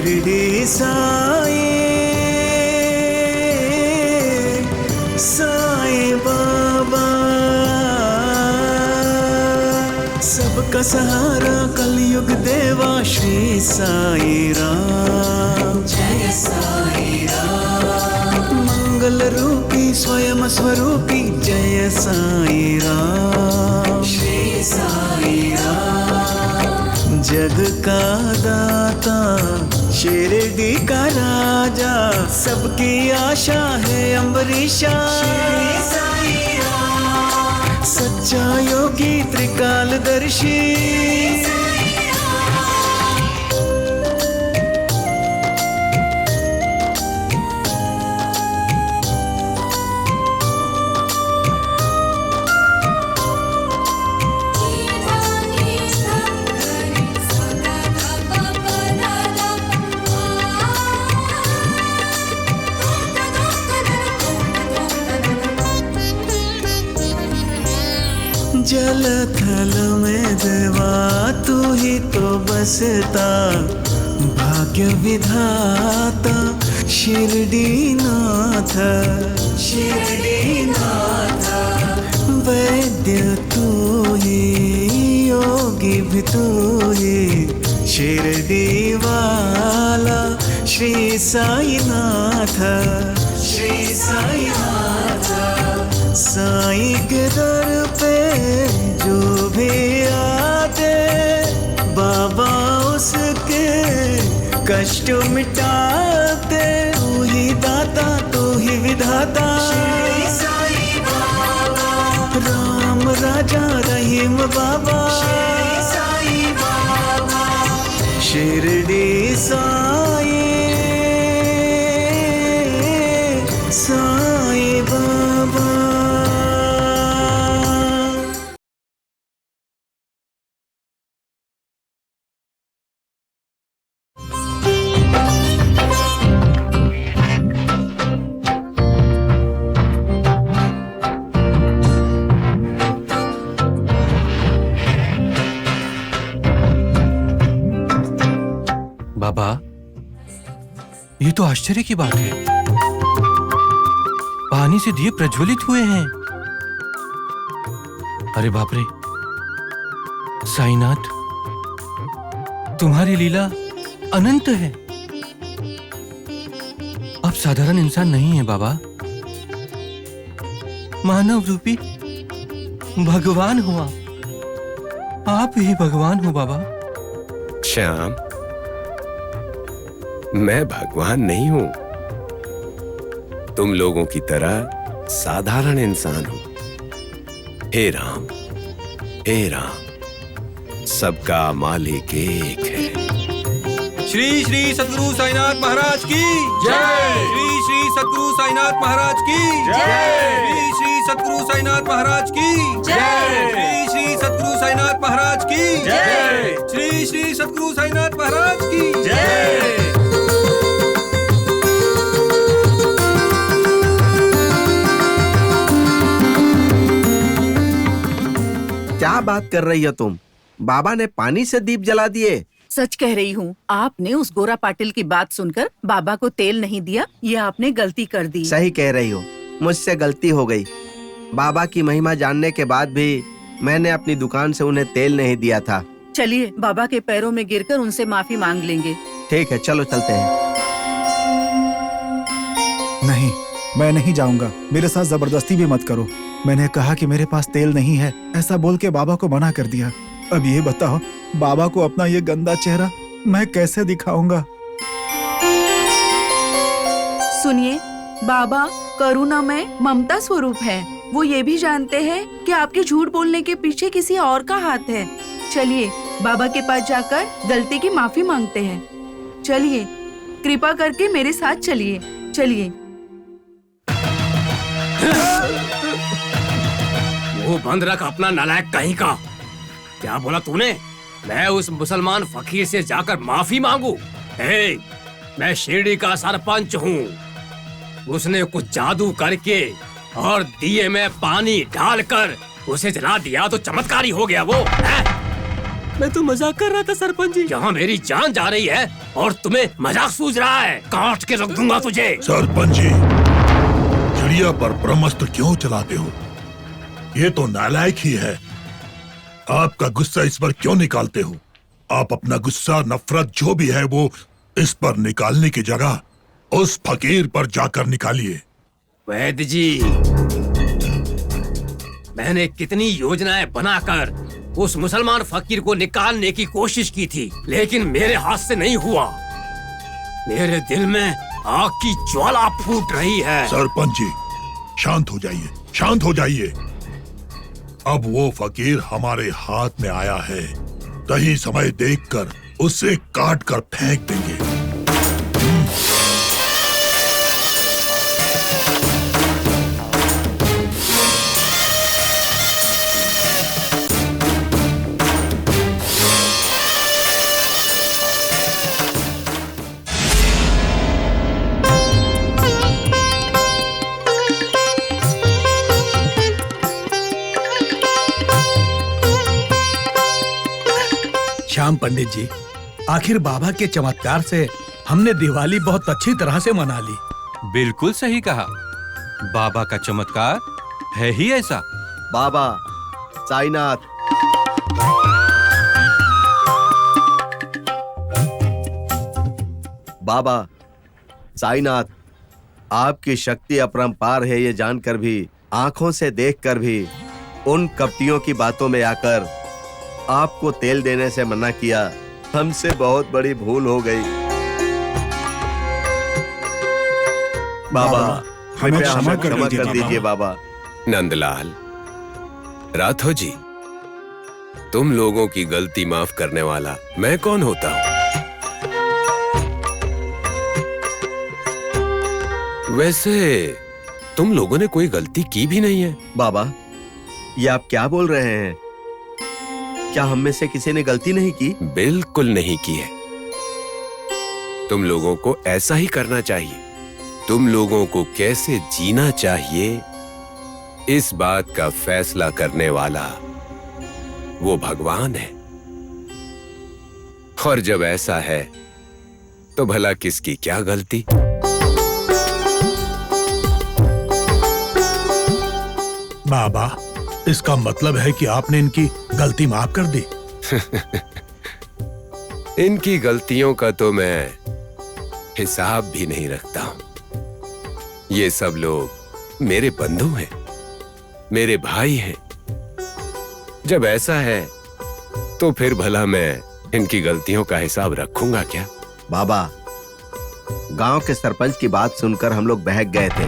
शिरडी साई साई बाबा, सबका सहारा कलयुग देवा श्री साई राम। जय साई राम। मंगल रूपी स्वयं स्वरूपी जय साई राम। श्री साई राम। जग का दाता शिरडी का राजा, सबकी आशा है अम्बरीशा। श्री साई राम। सच्चा योगी त्रिकालदर्शी, जल थल में देवा तू ही तो बसता, भाग्य विधाता शिरडी नाथ। शिरडी नाथ। वैद्य तू ही योगी भी तू ही, शिरडी वाला श्री साई नाथ। श्री साई नाथ। साई के दर पे जो भी आते, बाबा उसके कष्ट मिटाते। तू ही दाता तू ही विधाता, श्री साई बाबा। राम राजा रहीम बाबा। श्री साई बाबा। शिरडी साई साई बाबा। बाबा, ये तो आश्चर्य की बात है, पानी से दिए प्रज्वलित हुए हैं। अरे बाप रे, साईनाथ, तुम्हारी लीला अनंत है। आप साधारण इंसान नहीं है बाबा, मानव रूपी भगवान हुआ। आप ही भगवान हो बाबा। श्याम, मैं भगवान नहीं हूं, तुम लोगों की तरह साधारण इंसान हूं। हे राम, हे राम, सबका मालिक एक है। श्री श्री सद्गुरु साईनाथ महाराज की जय। श्री श्री सद्गुरु साईनाथ महाराज की जय। श्री श्री सद्गुरु साईनाथ महाराज की जय। श्री श्री सद्गुरु साईनाथ महाराज की जय। श्री श्री सद्गुरु साईनाथ महाराज की जय। क्या बात कर रही हो तुम? बाबा ने पानी से दीप जला दिए। सच कह रही हूँ, आपने उस गोरा पाटिल की बात सुनकर बाबा को तेल नहीं दिया, ये आपने गलती कर दी। सही कह रही हो, मुझसे गलती हो गई। बाबा की महिमा जानने के बाद भी मैंने अपनी दुकान से उन्हें तेल नहीं दिया था। चलिए बाबा के पैरों में गिरकर उनसे माफी मांग लेंगे। ठीक है, चलो चलते हैं। नहीं, मैं नहीं जाऊंगा। मेरे साथ जबरदस्ती भी मत करो। मैंने कहा कि मेरे पास तेल नहीं है, ऐसा बोल के बाबा को मना कर दिया। अब ये बताओ, बाबा को अपना ये गंदा चेहरा मैं कैसे दिखाऊंगा? सुनिए, बाबा करुणामय ममता स्वरूप है। वो ये भी जानते हैं कि आपके झूठ बोलने के पीछे किसी और का हाथ है। चलिए बाबा के पास जाकर गलती की माफी मांगते हैं। चलिए, कृपा करके मेरे साथ चलिए। चलिए। वो बंद रख अपना नालायक कहीं का। क्या बोला तूने? मैं उस मुसलमान फकीर से जाकर माफी मांगू? मैं शिरडी का सरपंच हूँ। उसने कुछ जादू करके और दिए में पानी डालकर उसे जला दिया तो चमत्कारी हो गया वो है? मैं तो मजाक कर रहा था सरपंच जी। यहाँ मेरी जान जा रही है और तुम्हें मजाक सूझ रहा है। काट के रख दूंगा तुझे। सरपंच जी, चिड़िया पर ब्रह्मास्त्र क्यों चलाते हो? ये तो नालायक ही है। आपका गुस्सा इस पर क्यों निकालते हो? आप अपना गुस्सा, नफरत जो भी है वो इस पर निकालने की जगह उस फकीर पर जाकर निकालिए। वैद्य जी, मैंने कितनी योजनाएं बनाकर उस मुसलमान फकीर को निकालने की कोशिश की थी, लेकिन मेरे हाथ से नहीं हुआ। मेरे दिल में आग की ज्वाला फूट रही है। सरपंच जी, शांत हो जाइए, शांत हो जाइए। अब वो फकीर हमारे हाथ में आया है, सही समय देखकर उसे काट कर फेंक देंगे। श्याम पंडित जी, आखिर बाबा के चमत्कार से हमने दिवाली बहुत अच्छी तरह से मना ली। बिल्कुल सही कहा। बाबा का चमत्कार है ही ऐसा। बाबा साईनाथ, बाबा साईनाथ, आपकी शक्ति अपरंपार है ये जानकर भी, आंखों से देखकर भी, उन कपटियों की बातों में आकर आपको तेल देने से मना किया। हमसे बहुत बड़ी भूल हो गई। बाबा हमें कृपया क्षमा हमें कर क्षमा दीजिए कर दीजिए बाबा। नंदलाल, राठौर जी, तुम लोगों की गलती माफ करने वाला मैं कौन होता हूँ? वैसे तुम लोगों ने कोई गलती की भी नहीं है। बाबा, ये आप क्या बोल रहे हैं? क्या हम में से किसी ने गलती नहीं की? बिल्कुल नहीं की है। तुम लोगों को ऐसा ही करना चाहिए। तुम लोगों को कैसे जीना चाहिए, इस बात का फैसला करने वाला वो भगवान है। और जब ऐसा है तो भला किसकी क्या गलती? बाबा, इसका मतलब है कि आपने इनकी गलती माफ कर दी। इनकी गलतियों का तो मैं हिसाब भी नहीं रखता हूं। ये सब लोग मेरे बंधु हैं, मेरे भाई हैं। जब ऐसा है तो फिर भला मैं इनकी गलतियों का हिसाब रखूंगा क्या? बाबा, गांव के सरपंच की बात सुनकर हम लोग बहक गए थे।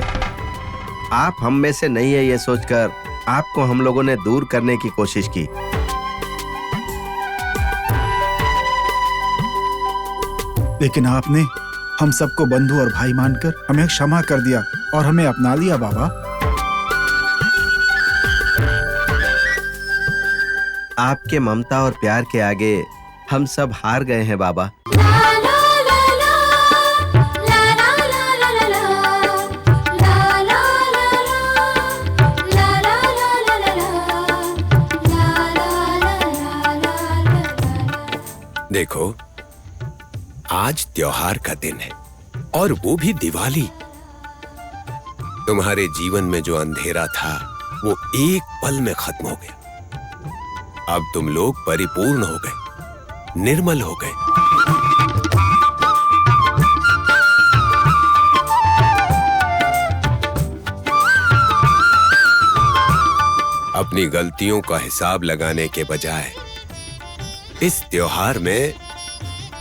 आप हम में से नहीं है ये सोचकर आपको हम लोगों ने दूर करने की कोशिश की। लेकिन आपने हम सबको बंधु और भाई मानकर हमें क्षमा कर दिया और हमें अपना लिया। बाबा, आपके ममता और प्यार के आगे हम सब हार गए हैं बाबा। देखो, आज त्योहार का दिन है और वो भी दिवाली। तुम्हारे जीवन में जो अंधेरा था वो एक पल में खत्म हो गया। अब तुम लोग परिपूर्ण हो गए, निर्मल हो गए। अपनी गलतियों का हिसाब लगाने के बजाय इस त्योहार में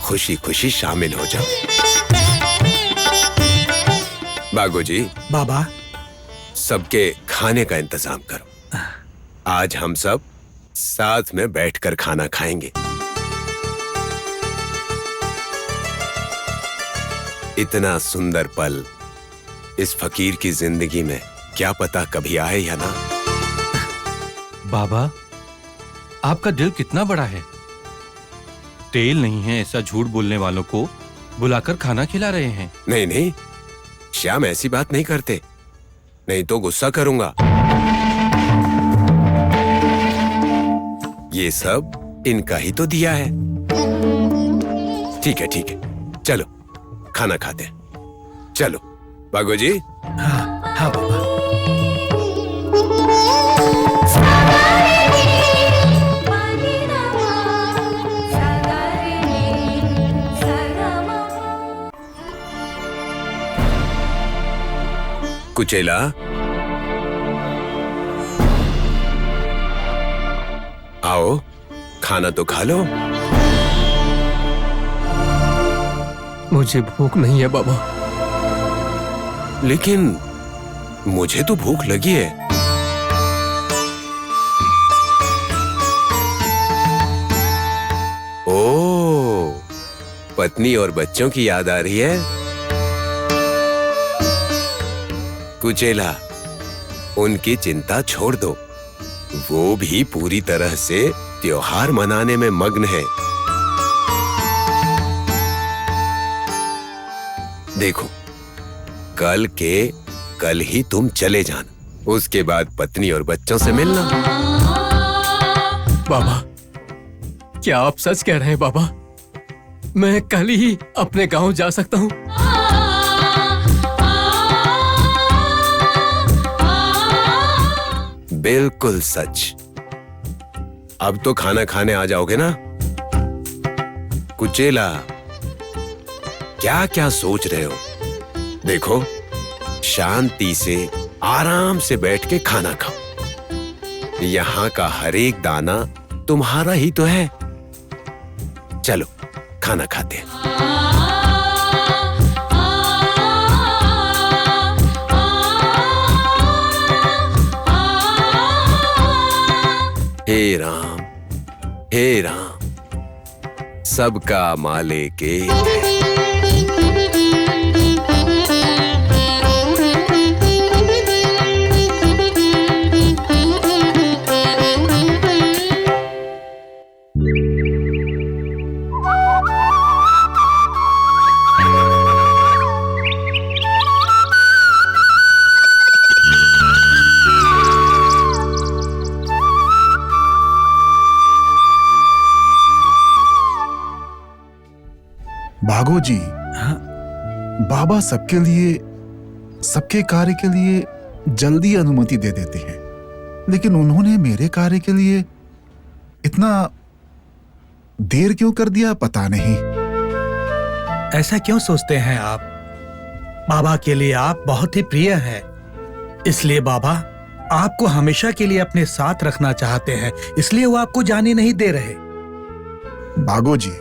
खुशी खुशी शामिल हो जाओ। बागोजी, बाबा, सबके खाने का इंतजाम करो। आज हम सब साथ में बैठकर खाना खाएंगे। इतना सुंदर पल इस फकीर की जिंदगी में क्या पता कभी आए या ना। बाबा, आपका दिल कितना बड़ा है। तेल नहीं है ऐसा झूठ बोलने वालों को बुलाकर खाना खिला रहे हैं। नहीं नहीं, श्याम ऐसी बात नहीं करते, नहीं तो गुस्सा करूंगा। ये सब इनका ही तो दिया है। ठीक है ठीक है, चलो खाना खाते हैं। चलो बागो जी। हाँ हाँ बाबा। कुचेला, आओ खाना तो खा लो। मुझे भूख नहीं है बाबा। लेकिन मुझे तो भूख लगी है। ओह, पत्नी और बच्चों की याद आ रही है। कुचेला, उनकी चिंता छोड़ दो, वो भी पूरी तरह से त्योहार मनाने में मग्न है। देखो, कल ही तुम चले जाना, उसके बाद पत्नी और बच्चों से मिलना। बाबा, क्या आप सच कह रहे हैं बाबा? मैं कल ही अपने गांव जा सकता हूँ? बिल्कुल सच। अब तो खाना खाने आ जाओगे ना? कुचेला, क्या क्या सोच रहे हो? देखो, शांति से आराम से बैठ के खाना खाओ। यहाँ का हर एक दाना तुम्हारा ही तो है। चलो खाना खाते हैं। हे राम, सबका मालिक एक है। भागो जी। हाँ? बाबा सबके लिए, सबके कार्य के लिए जल्दी अनुमति दे देते हैं, लेकिन उन्होंने मेरे कार्य के लिए इतना देर क्यों कर दिया पता नहीं। ऐसा क्यों सोचते हैं आप? बाबा के लिए आप बहुत ही प्रिय हैं, इसलिए बाबा आपको हमेशा के लिए अपने साथ रखना चाहते हैं, इसलिए वो आपको जाने नहीं दे रहे। भागो जी,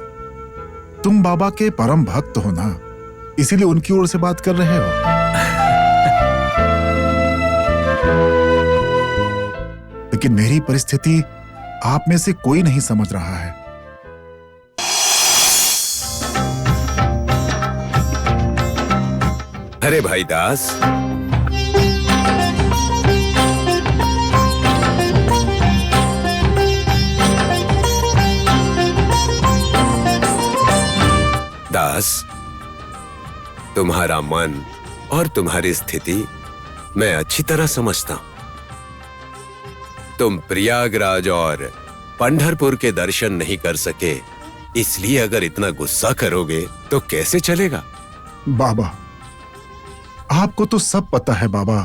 तुम बाबा के परम भक्त हो ना, इसीलिए उनकी ओर से बात कर रहे हो। लेकिन मेरी परिस्थिति आप में से कोई नहीं समझ रहा है। अरे भाई दास, तुम्हारा मन और तुम्हारी स्थिति मैं अच्छी तरह समझता हूं। तुम प्रयागराज और पंढरपुर के दर्शन नहीं कर सके, इसलिए अगर इतना गुस्सा करोगे तो कैसे चलेगा? बाबा, आपको तो सब पता है बाबा,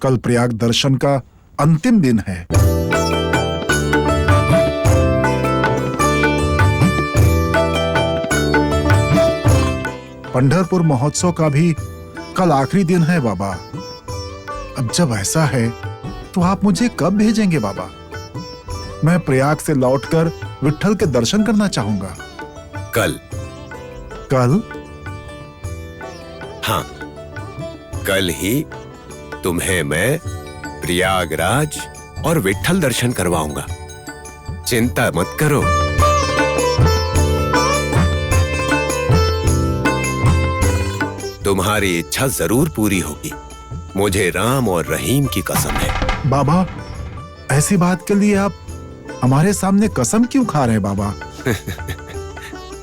कल प्रयाग दर्शन का अंतिम दिन है। पंढरपुर महोत्सव का भी कल आखिरी दिन है बाबा। अब जब ऐसा है तो आप मुझे कब भेजेंगे बाबा? मैं प्रयाग से लौटकर विट्ठल के दर्शन करना चाहूंगा। कल? हाँ, कल ही तुम्हें मैं प्रयागराज और विट्ठल दर्शन करवाऊंगा। चिंता मत करो। तुम्हारी इच्छा जरूर पूरी होगी, मुझे राम और रहीम की कसम है। बाबा, ऐसी बात के लिए आप हमारे सामने कसम क्यों खा रहे हैं बाबा?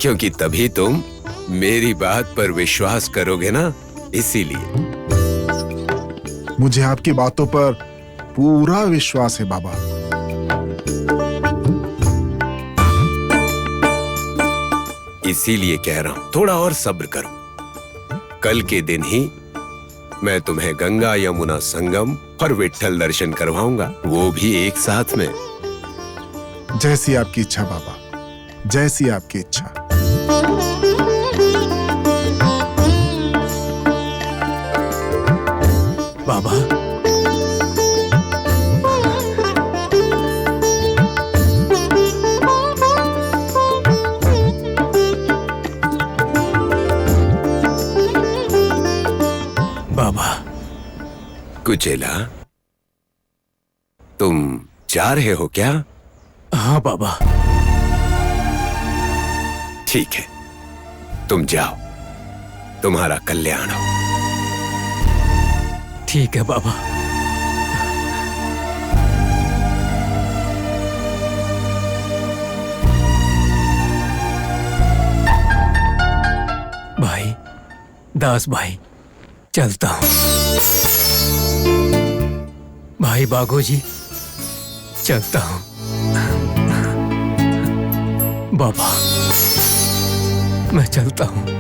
क्योंकि तभी तुम मेरी बात पर विश्वास करोगे ना, इसीलिए। मुझे आपकी बातों पर पूरा विश्वास है बाबा। इसीलिए कह रहा हूं, थोड़ा और सब्र करो। कल के दिन ही मैं तुम्हें गंगा यमुना संगम और विट्ठल दर्शन करवाऊंगा, वो भी एक साथ में। जैसी आपकी इच्छा बाबा, जैसी आपकी इच्छा। बाबा, बाबा। कुचेला, तुम जा रहे हो क्या? हाँ बाबा। ठीक है, तुम जाओ, तुम्हारा कल्याण हो। ठीक है बाबा। भाई, दास भाई, चलता हूं। भाई बागोजी, चलता हूं। बाबा, मैं चलता हूं।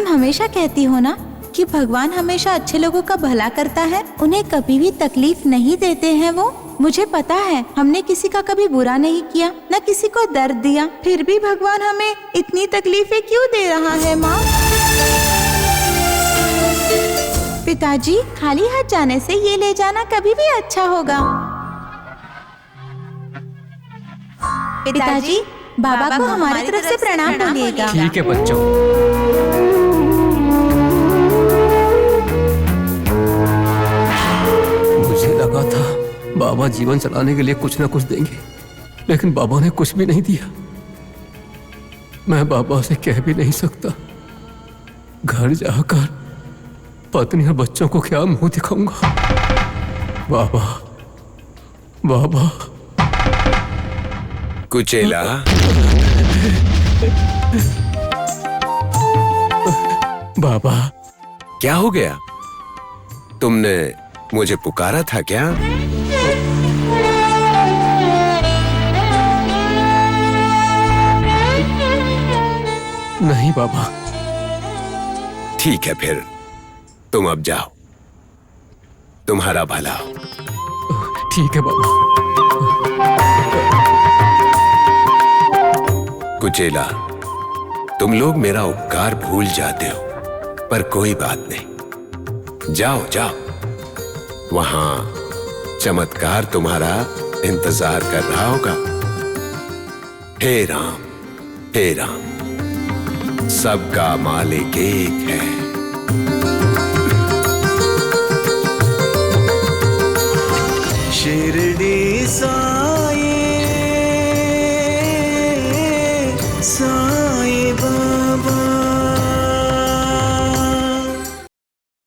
हमेशा कहती हो ना कि भगवान हमेशा अच्छे लोगों का भला करता है, उन्हें कभी भी तकलीफ नहीं देते हैं वो। मुझे पता है हमने किसी का कभी बुरा नहीं किया, न किसी को दर्द दिया, फिर भी भगवान हमें इतनी तकलीफें क्यों दे रहा है माँ? पिताजी, खाली हाथ जाने से ये ले जाना कभी भी अच्छा होगा। पिताजी, बाबा को हमारी तरफ से प्रणाम बोलिएगा। ठीक है बच्चों। लगा था बाबा जीवन चलाने के लिए कुछ ना कुछ देंगे, लेकिन बाबा ने कुछ भी नहीं दिया। मैं बाबा से कह भी नहीं सकता। घर जाकर पत्नी और बच्चों को क्या मुंह दिखाऊंगा। बाबा, बाबा। कुचेला, बाबा। क्या हो गया? तुमने मुझे पुकारा था क्या? नहीं बाबा। ठीक है, फिर तुम अब जाओ, तुम्हारा भला हो। ठीक है बाबा। कुचेला, तुम लोग मेरा उपकार भूल जाते हो, पर कोई बात नहीं। जाओ जाओ, वहां चमत्कार तुम्हारा इंतजार कर रहा होगा। हे राम, हे राम, सबका मालिक एक है। शिरडी